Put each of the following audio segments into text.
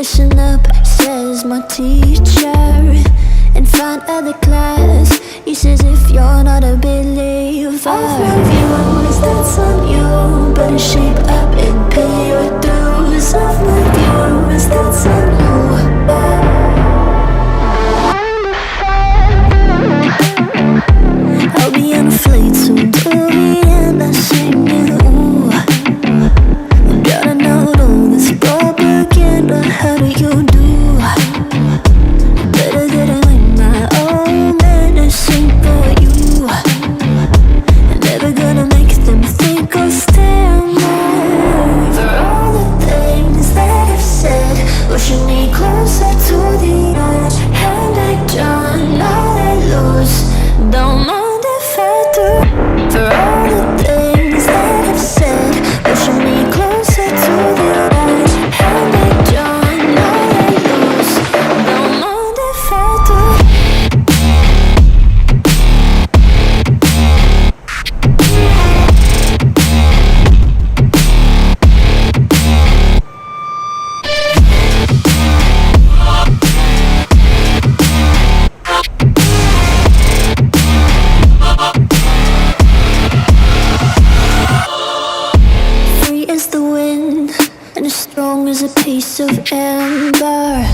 Listen up, says my teacher. In front of the class, he says if you're not a believer, off my views, that's on you. Better shape up and pay your dues. Off my views, that's on you. I'll be on a flight soon to the end. I sing you. Gotta know all this propaganda. How do you do? Better get it like my own medicine for you. Never gonna make them think I'll stand more. For all the things that I've said, pushing me closer to the edge. And I don't know I lose. Don't mind if I do. For all the things that I've said, pushing me closer to the edge. And I don't know I lose. Don't mind if I do. Free as the wind and as strong as a piece of amber.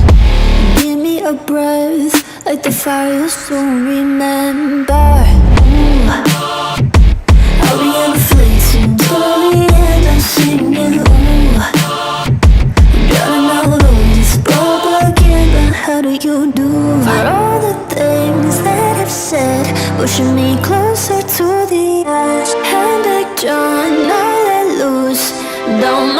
Give me a breath like the fire you'll soon remember. Ooh. I'll be on a flight soon to the end. I'm singing. Ooh. Gotta know all this propaganda. How do you do? For all the things that I've said, pushing me closer to the edge. And I don't know I lose. Don't